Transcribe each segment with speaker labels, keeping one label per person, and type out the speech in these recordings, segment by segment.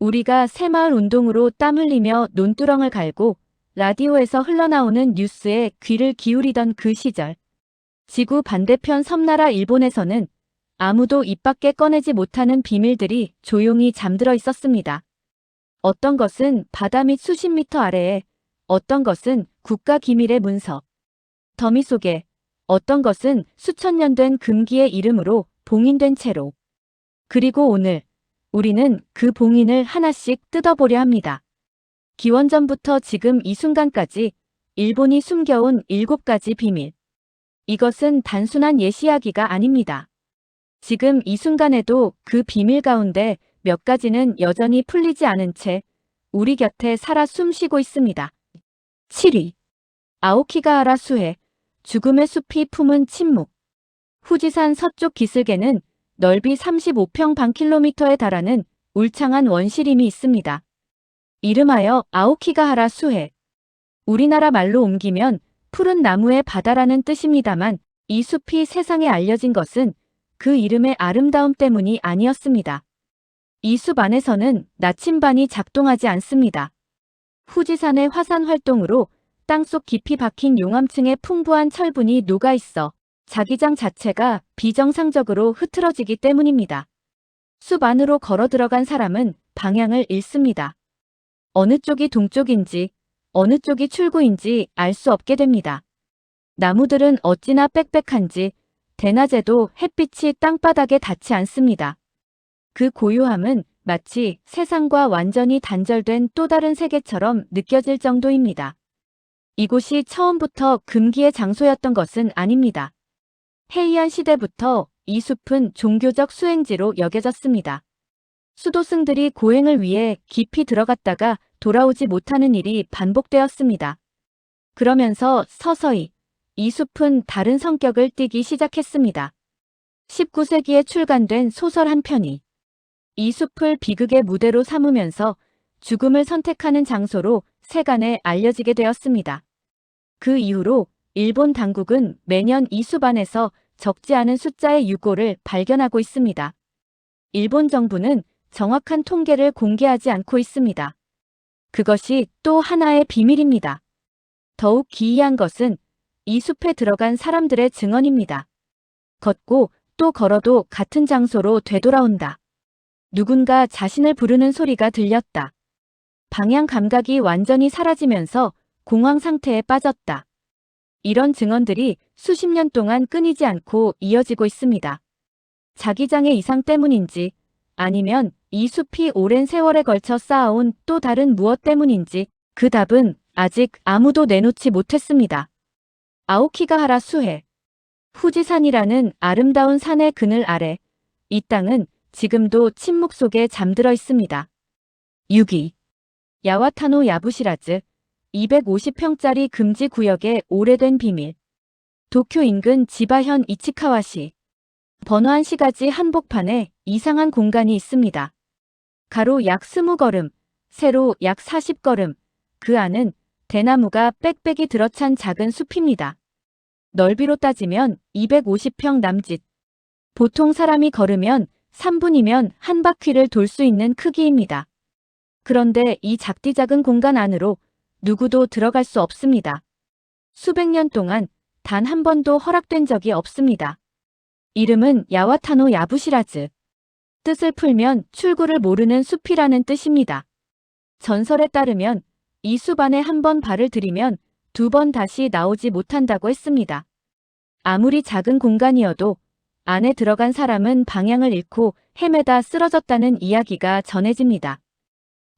Speaker 1: 우리가 새마을 운동으로 땀 흘리며 논두렁을 갈고 라디오에서 흘러나오는 뉴스에 귀를 기울이던 그 시절. 지구 반대편 섬나라 일본에서는 아무도 입 밖에 꺼내지 못하는 비밀들이 조용히 잠들어 있었습니다. 어떤 것은 바다 밑 수십 미터 아래에, 어떤 것은 국가 기밀의 문서 더미 속에, 어떤 것은 수천 년 된 금기의 이름으로 봉인된 채로. 그리고 오늘 우리는 그 봉인을 하나씩 뜯어보려 합니다. 기원전부터 지금 이 순간까지 일본이 숨겨온 7가지 비밀. 이것은 단순한 옛 이야기가 아닙니다. 지금 이 순간에도 그 비밀 가운데 몇 가지는 여전히 풀리지 않은 채 우리 곁에 살아 숨쉬고 있습니다. 7위. 아오키가하라 수해, 죽음의 숲이 품은 침묵. 후지산 서쪽 기슭에는 넓이 35평방킬로미터에 달하는 울창한 원시림이 있습니다. 이름하여 아오키가하라 수해. 우리나라 말로 옮기면 푸른 나무의 바다라는 뜻입니다만 이 숲이 세상에 알려진 것은 그 이름의 아름다움 때문이 아니었습니다. 이 숲 안에서는 나침반이 작동하지 않습니다. 후지산의 화산 활동으로 땅속 깊이 박힌 용암층에 풍부한 철분이 녹아있어 자기장 자체가 비정상적으로 흐트러지기 때문입니다. 숲 안으로 걸어 들어간 사람은 방향을 잃습니다. 어느 쪽이 동쪽인지 어느 쪽이 출구인지 알 수 없게 됩니다. 나무들은 어찌나 빽빽한지 대낮에도 햇빛이 땅바닥에 닿지 않습니다. 그 고요함은 마치 세상과 완전히 단절된 또 다른 세계처럼 느껴질 정도입니다. 이곳이 처음부터 금기의 장소였던 것은 아닙니다. 해이안 시대부터 이 숲은 종교적 수행지로 여겨졌습니다. 수도승들이 고행을 위해 깊이 들어갔다가 돌아오지 못하는 일이 반복되었습니다. 그러면서 서서히 이 숲은 다른 성격을 띠기 시작했습니다. 19세기에 출간된 소설 한 편이 이 숲을 비극의 무대로 삼으면서 죽음을 선택하는 장소로 세간에 알려지게 되었습니다. 그 이후로 일본 당국은 매년 이 숲 안에서 적지 않은 숫자의 유골을 발견하고 있습니다. 일본 정부는 정확한 통계를 공개하지 않고 있습니다. 그것이 또 하나의 비밀입니다. 더욱 기이한 것은 이 숲에 들어간 사람들의 증언입니다. 걷고 또 걸어도 같은 장소로 되돌아온다. 누군가 자신을 부르는 소리가 들렸다. 방향 감각이 완전히 사라지면서 공황 상태에 빠졌다. 이런 증언들이 수십 년 동안 끊이지 않고 이어지고 있습니다. 자기장의 이상 때문인지 아니면 이 숲이 오랜 세월에 걸쳐 쌓아온 또 다른 무엇 때문인지 그 답은 아직 아무도 내놓지 못했습니다. 아오키가하라 수해. 후지산이라는 아름다운 산의 그늘 아래 이 땅은 지금도 침묵 속에 잠들어 있습니다. 6위. 야와타노 야부시라즈 250평짜리 금지 구역의 오래된 비밀. 도쿄 인근 지바현 이치카와시. 번화한 시가지 한복판에 이상한 공간이 있습니다. 가로 약 20걸음, 세로 약 40걸음, 그 안은 대나무가 빽빽이 들어찬 작은 숲입니다. 넓이로 따지면 250평 남짓. 보통 사람이 걸으면 3분이면 한 바퀴를 돌 수 있는 크기입니다. 그런데 이 작디 작은 공간 안으로 누구도 들어갈 수 없습니다. 수백 년 동안 단 한 번도 허락된 적이 없습니다. 이름은 야와타노 야부시라즈. 뜻을 풀면 출구를 모르는 숲이라는 뜻입니다. 전설에 따르면 이 숲 안에 한 번 발을 들이면 2번 다시 나오지 못한다고 했습니다. 아무리 작은 공간이어도 안에 들어간 사람은 방향을 잃고 헤매다 쓰러졌다는 이야기가 전해집니다.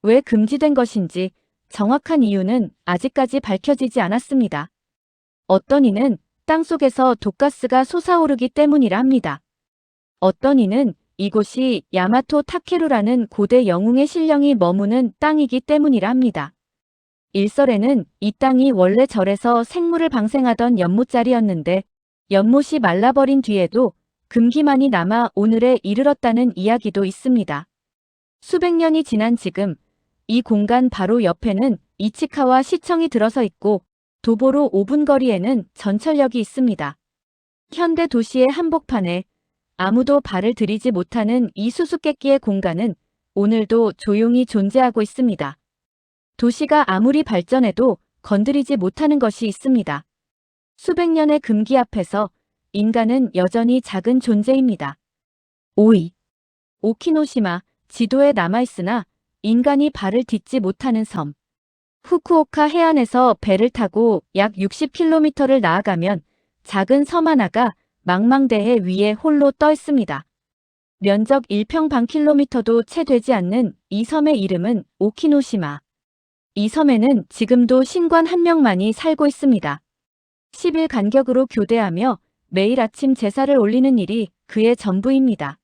Speaker 1: 왜 금지된 것인지 정확한 이유는 아직까지 밝혀지지 않았습니다. 어떤 이는 땅속에서 독가스가 솟아오르기 때문이라 합니다. 어떤 이는 이곳이 야마토 타케루라는 고대 영웅의 신령이 머무는 땅이기 때문이라 합니다. 일설에는 이 땅이 원래 절에서 생물을 방생하던 연못자리였는데 연못이 말라버린 뒤에도 금기만이 남아 오늘에 이르렀다는 이야기도 있습니다. 수백 년이 지난 지금 이 공간 바로 옆에는 이치카와 시청이 들어서 있고 도보로 5분 거리에는 전철역이 있습니다. 현대 도시의 한복판에 아무도 발을 들이지 못하는 이 수수께끼의 공간은 오늘도 조용히 존재하고 있습니다. 도시가 아무리 발전해도 건드리지 못하는 것이 있습니다. 수백 년의 금기 앞에서 인간은 여전히 작은 존재입니다. 5위. 오키노시마, 지도에 남아있으나 인간이 발을 딛지 못하는 섬. 후쿠오카 해안에서 배를 타고 약 60km를 나아가면 작은 섬 하나가 망망대해 위에 홀로 떠 있습니다. 면적 1평방킬로미터도 채 되지 않는 이 섬의 이름은 오키노시마. 이 섬에는 지금도 신관 한 명만이 살고 있습니다. 10일 간격으로 교대하며 매일 아침 제사를 올리는 일이 그의 전부입니다.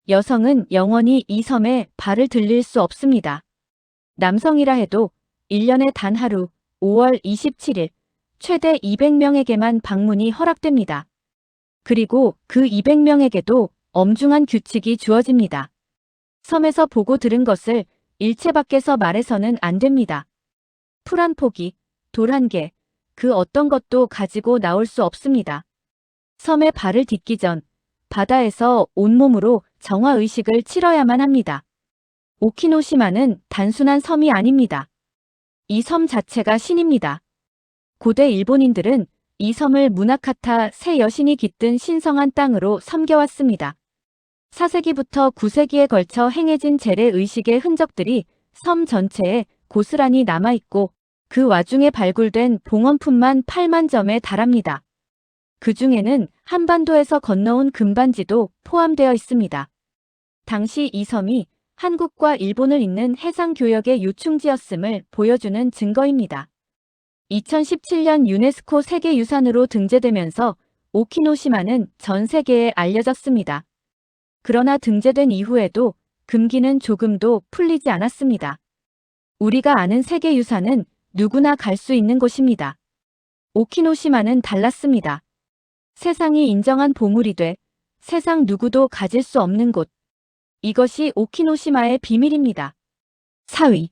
Speaker 1: 여성은 영원히 이 섬에 발을 들릴 수 없습니다. 남성이라 해도 1년에 단 하루, 5월 27일, 최대 200명에게만 방문이 허락됩니다. 그리고 그 200명에게도 엄중한 규칙이 주어집니다. 섬에서 보고 들은 것을 일체 밖에서 말해서는 안 됩니다. 풀 한 포기, 돌 한 개, 그 어떤 것도 가지고 나올 수 없습니다. 섬에 발을 딛기 전 바다에서 온몸으로 정화의식을 치러야만 합니다. 오키노시마는 단순한 섬이 아닙니다. 이 섬 자체가 신입니다. 고대 일본인들은 이 섬을 무나카타 새 여신이 깃든 신성한 땅으로 섬겨왔습니다. 4세기부터 9세기에 걸쳐 행해진 재래 의식의 흔적들이 섬 전체에 고스란히 남아있고 그 와중에 발굴된 봉헌품만 8만 점에 달합니다. 그 중에는 한반도에서 건너온 금반지도 포함되어 있습니다. 당시 이 섬이 한국과 일본을 잇는 해상교역의 요충지였음을 보여주는 증거입니다. 2017년 유네스코 세계유산으로 등재되면서 오키노시마는 전 세계에 알려졌습니다. 그러나 등재된 이후에도 금기는 조금도 풀리지 않았습니다. 우리가 아는 세계유산은 누구나 갈 수 있는 곳입니다. 오키노시마는 달랐습니다. 세상이 인정한 보물이 돼 세상 누구도 가질 수 없는 곳. 이것이 오키노시마의 비밀입니다. 4위.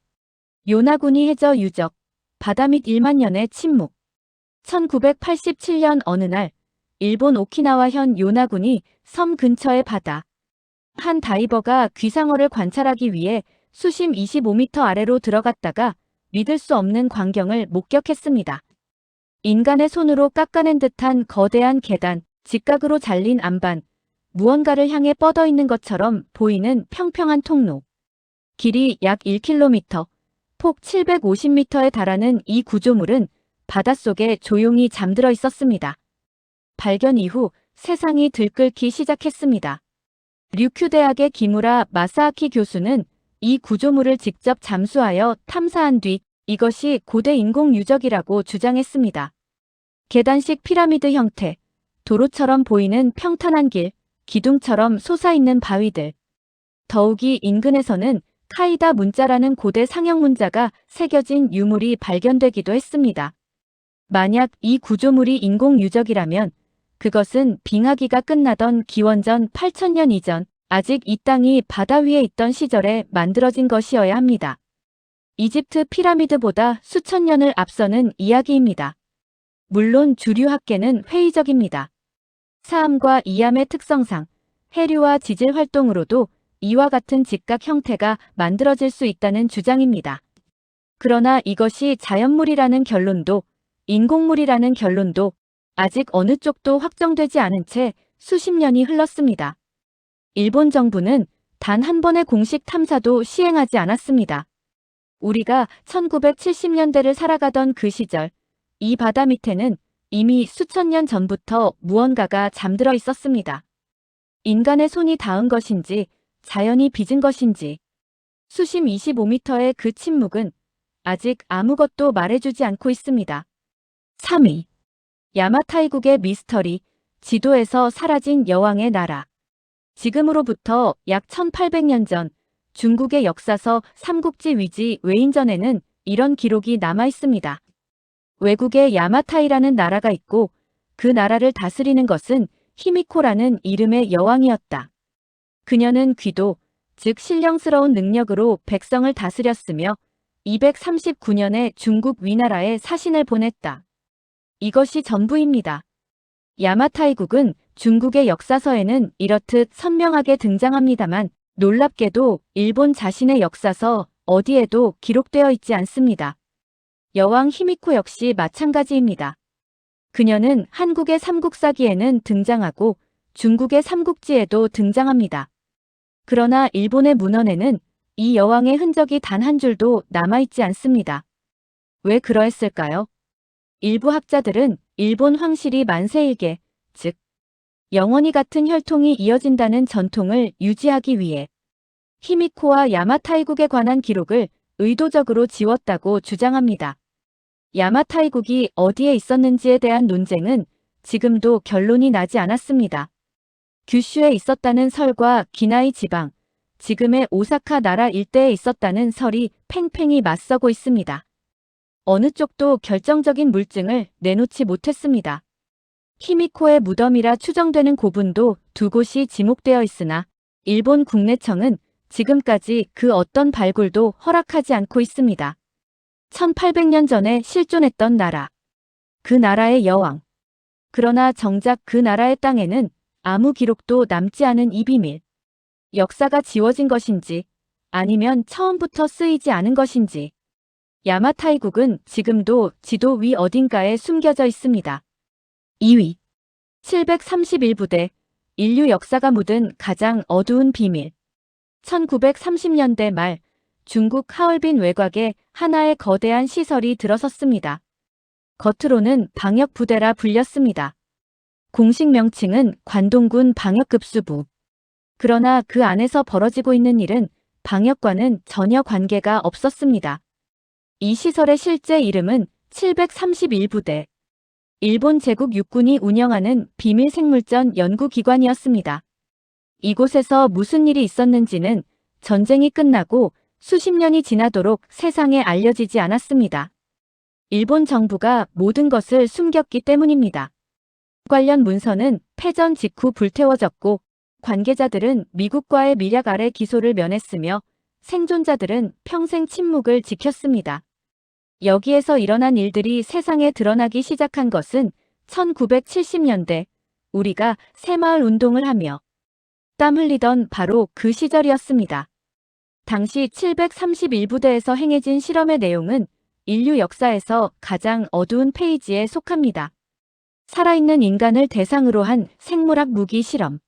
Speaker 1: 요나구니 해저 유적, 바다 밑 1만 년의 침묵. 1987년 어느 날 일본 오키나와현 요나구니 섬 근처의 바다. 한 다이버가 귀상어를 관찰하기 위해 수심 25m 아래로 들어갔다가 믿을 수 없는 광경을 목격했습니다. 인간의 손으로 깎아낸 듯한 거대한 계단, 직각으로 잘린 안반, 무언가를 향해 뻗어 있는 것처럼 보이는 평평한 통로. 길이 약 1km, 폭 750m에 달하는 이 구조물은 바닷속에 조용히 잠들어 있었습니다. 발견 이후 세상이 들끓기 시작했습니다. 류큐 대학의 기무라 마사아키 교수는 이 구조물을 직접 잠수하여 탐사한 뒤 이것이 고대 인공 유적이라고 주장했습니다. 계단식 피라미드 형태, 도로처럼 보이는 평탄한 길, 기둥처럼 솟아있는 바위들. 더욱이 인근에서는 카이다 문자라는 고대 상형 문자가 새겨진 유물이 발견되기도 했습니다. 만약 이 구조물이 인공 유적이라면 그것은 빙하기가 끝나던 기원전 8000년 이전, 아직 이 땅이 바다 위에 있던 시절에 만들어진 것이어야 합니다. 이집트 피라미드보다 수천 년을 앞서는 이야기입니다. 물론 주류 학계는 회의적입니다. 사암과 이암의 특성상 해류와 지질 활동으로도 이와 같은 직각 형태가 만들어질 수 있다는 주장입니다. 그러나 이것이 자연물이라는 결론도 인공물이라는 결론도 아직 어느 쪽도 확정되지 않은 채 수십 년이 흘렀습니다. 일본 정부는 단 한 번의 공식 탐사도 시행하지 않았습니다. 우리가 1970년대를 살아가던 그 시절, 이 바다 밑에는 이미 수천 년 전부터 무언가가 잠들어 있었습니다. 인간의 손이 닿은 것인지, 자연이 빚은 것인지, 수심 25m의 그 침묵은 아직 아무것도 말해주지 않고 있습니다. 3위. 야마타이국의 미스터리, 지도에서 사라진 여왕의 나라. 지금으로부터 약 1800년 전 중국의 역사서 삼국지 위지 외인전에는 이런 기록이 남아 있습니다. 외국에 야마타이라는 나라가 있고 그 나라를 다스리는 것은 히미코라는 이름의 여왕이었다. 그녀는 귀도, 즉 신령스러운 능력으로 백성을 다스렸으며 239년에 중국 위나라에 사신을 보냈다. 이것이 전부입니다. 야마타이국은 중국의 역사서에는 이렇듯 선명하게 등장합니다만 놀랍게도 일본 자신의 역사서 어디에도 기록되어 있지 않습니다. 여왕 히미코 역시 마찬가지입니다. 그녀는 한국의 삼국사기에는 등장하고 중국의 삼국지에도 등장합니다. 그러나 일본의 문헌에는 이 여왕의 흔적이 단 한 줄도 남아있지 않습니다. 왜 그러했을까요? 일부 학자들은 일본 황실이 만세일계, 즉 영원히 같은 혈통이 이어진다는 전통을 유지하기 위해 히미코와 야마타이국에 관한 기록을 의도적으로 지웠다고 주장합니다. 야마타이국이 어디에 있었는지에 대한 논쟁은 지금도 결론이 나지 않았습니다. 규슈에 있었다는 설과 기나이 지방, 지금의 오사카 나라 일대에 있었다는 설이 팽팽히 맞서고 있습니다. 어느 쪽도 결정적인 물증을 내놓지 못했습니다. 히미코의 무덤이라 추정되는 고분도 두 곳이 지목되어 있으나 일본 국내청은 지금까지 그 어떤 발굴도 허락하지 않고 있습니다. 1800년 전에 실존했던 나라. 그 나라의 여왕. 그러나 정작 그 나라의 땅에는 아무 기록도 남지 않은 이 비밀. 역사가 지워진 것인지 아니면 처음부터 쓰이지 않은 것인지. 야마타이국은 지금도 지도 위 어딘가에 숨겨져 있습니다. 2위. 731부대. 인류 역사가 묻은 가장 어두운 비밀. 1930년대 말 중국 하얼빈 외곽에 하나의 거대한 시설이 들어섰습니다. 겉으로는 방역부대라 불렸습니다. 공식 명칭은 관동군 방역급수부. 그러나 그 안에서 벌어지고 있는 일은 방역과는 전혀 관계가 없었습니다. 이 시설의 실제 이름은 731부대. 일본 제국 육군이 운영하는 비밀생물전 연구기관이었습니다. 이곳에서 무슨 일이 있었는지는 전쟁이 끝나고 수십 년이 지나도록 세상에 알려지지 않았습니다. 일본 정부가 모든 것을 숨겼기 때문입니다. 관련 문서는 패전 직후 불태워졌고 관계자들은 미국과의 밀약 아래 기소를 면했으며 생존자들은 평생 침묵을 지켰습니다. 여기에서 일어난 일들이 세상에 드러나기 시작한 것은 1970년대 우리가 새마을 운동을 하며 땀 흘리던 바로 그 시절이었습니다. 당시 731부대에서 행해진 실험의 내용은 인류 역사에서 가장 어두운 페이지에 속합니다. 살아있는 인간을 대상으로 한 생물학 무기 실험.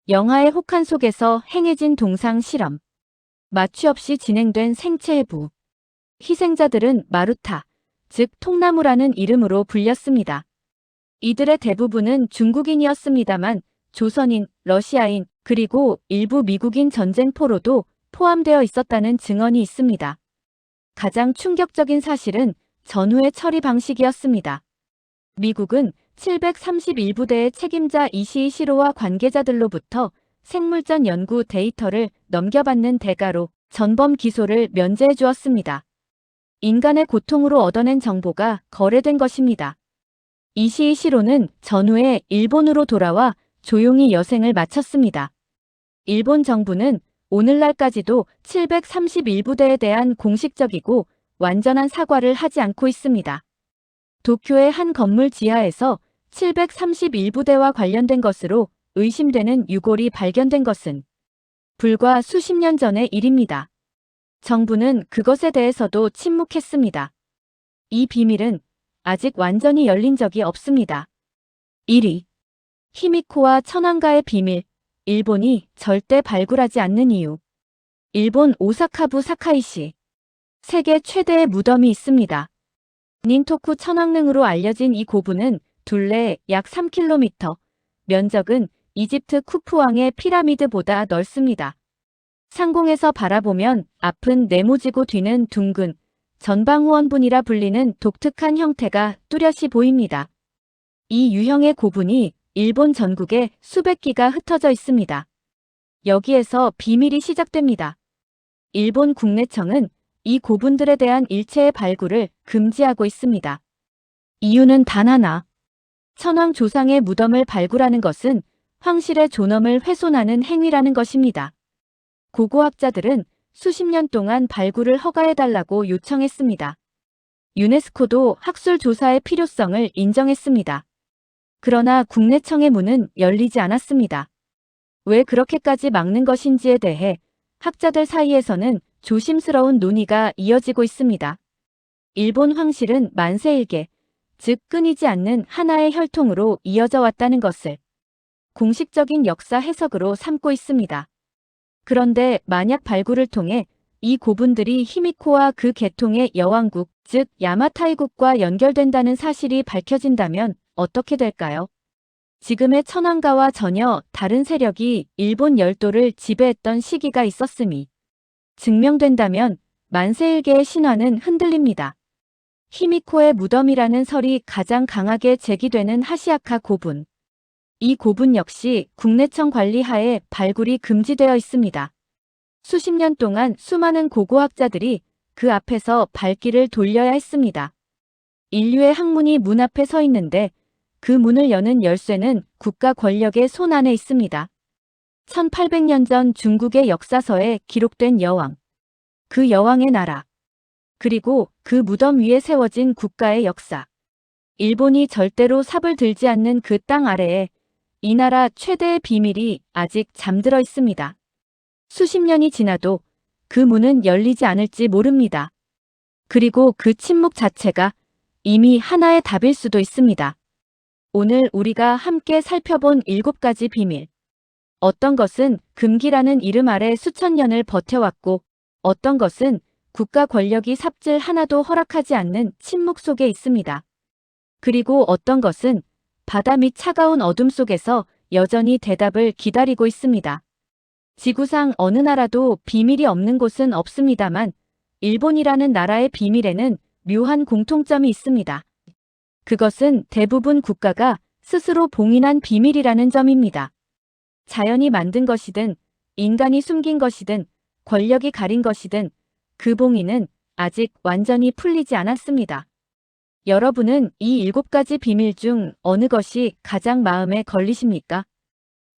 Speaker 1: 영하의 혹한 속에서 행해진 동상 실험. 마취 없이 진행된 생체 해부. 희생자들은 마루타, 즉 통나무라는 이름으로 불렸습니다. 이들의 대부분은 중국인이었습니다만 조선인, 러시아인, 그리고 일부 미국인 전쟁포로도 포함되어 있었다는 증언이 있습니다. 가장 충격적인 사실은 전후의 처리 방식이었습니다. 미국은 731부대의 책임자 이시이 시로와 관계자들로부터 생물전 연구 데이터를 넘겨받는 대가로 전범 기소를 면제해 주었습니다. 인간의 고통으로 얻어낸 정보가 거래된 것입니다. 이시이 시로는 전후에 일본으로 돌아와 조용히 여생을 마쳤습니다. 일본 정부는 오늘날까지도 731부대에 대한 공식적이고 완전한 사과를 하지 않고 있습니다. 도쿄의 한 건물 지하에서 731부대와 관련된 것으로 의심되는 유골이 발견된 것은 불과 수십 년 전의 일입니다. 정부는 그것에 대해서도 침묵했습니다. 이 비밀은 아직 완전히 열린 적이 없습니다. 1위. 히미코와 천황가의 비밀. 일본이 절대 발굴하지 않는 이유. 일본 오사카부 사카이시. 세계 최대의 무덤이 있습니다. 닌토쿠 천왕릉으로 알려진 이 고분은 둘레 약 3km, 면적은 이집트 쿠프왕의 피라미드보다 넓습니다. 상공에서 바라보면 앞은 네모지고 뒤는 둥근 전방후원분이라 불리는 독특한 형태가 뚜렷이 보입니다. 이 유형의 고분이 일본 전국에 수백 기가 흩어져 있습니다. 여기에서 비밀이 시작됩니다. 일본 국내청은 이 고분들에 대한 일체의 발굴을 금지하고 있습니다. 이유는 단 하나. 천황 조상의 무덤을 발굴하는 것은 황실의 존엄을 훼손하는 행위라는 것입니다. 고고학자들은 수십 년 동안 발굴을 허가해달라고 요청했습니다. 유네스코도 학술 조사의 필요성을 인정했습니다. 그러나 국내청의 문은 열리지 않았습니다. 왜 그렇게까지 막는 것인지에 대해 학자들 사이에서는 조심스러운 논의가 이어지고 있습니다. 일본 황실은 만세일계, 즉 끊이지 않는 하나의 혈통으로 이어져 왔다는 것을 공식적인 역사 해석으로 삼고 있습니다. 그런데 만약 발굴을 통해 이 고분들이 히미코와 그 계통의 여왕국, 즉 야마타이국과 연결된다는 사실이 밝혀진다면 어떻게 될까요? 지금의 천황가와 전혀 다른 세력이 일본 열도를 지배했던 시기가 있었음이 증명된다면 만세일계의 신화는 흔들립니다. 히미코의 무덤이라는 설이 가장 강하게 제기되는 하시아카 고분. 이 고분 역시 국내청 관리 하에 발굴이 금지되어 있습니다. 수십 년 동안 수많은 고고학자들이 그 앞에서 발길을 돌려야 했습니다. 인류의 학문이 문 앞에 서 있는데 그 문을 여는 열쇠는 국가 권력의 손 안에 있습니다. 1800년 전 중국의 역사서에 기록된 여왕, 그 여왕의 나라, 그리고 그 무덤 위에 세워진 국가의 역사. 일본이 절대로 삽을 들지 않는 그 땅 아래에 이 나라 최대의 비밀이 아직 잠들어 있습니다. 수십 년이 지나도 그 문은 열리지 않을지 모릅니다. 그리고 그 침묵 자체가 이미 하나의 답일 수도 있습니다. 오늘 우리가 함께 살펴본 7가지 비밀. 어떤 것은 금기라는 이름 아래 수천 년을 버텨왔고 어떤 것은 국가 권력이 삽질 하나도 허락하지 않는 침묵 속에 있습니다. 그리고 어떤 것은 바다 밑 차가운 어둠 속에서 여전히 대답을 기다리고 있습니다. 지구상 어느 나라도 비밀이 없는 곳은 없습니다만 일본이라는 나라의 비밀에는 묘한 공통점이 있습니다. 그것은 대부분 국가가 스스로 봉인한 비밀이라는 점입니다. 자연이 만든 것이든 인간이 숨긴 것이든 권력이 가린 것이든 그 봉인은 아직 완전히 풀리지 않았습니다. 여러분은 이 7가지 비밀 중 어느 것이 가장 마음에 걸리십니까?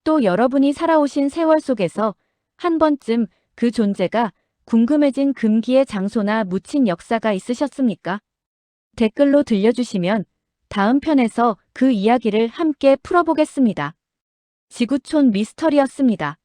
Speaker 1: 또 여러분이 살아오신 세월 속에서 한 번쯤 그 존재가 궁금해진 금기의 장소나 묻힌 역사가 있으셨습니까? 댓글로 들려주시면 다음 편에서 그 이야기를 함께 풀어보겠습니다. 지구촌 미스터리였습니다.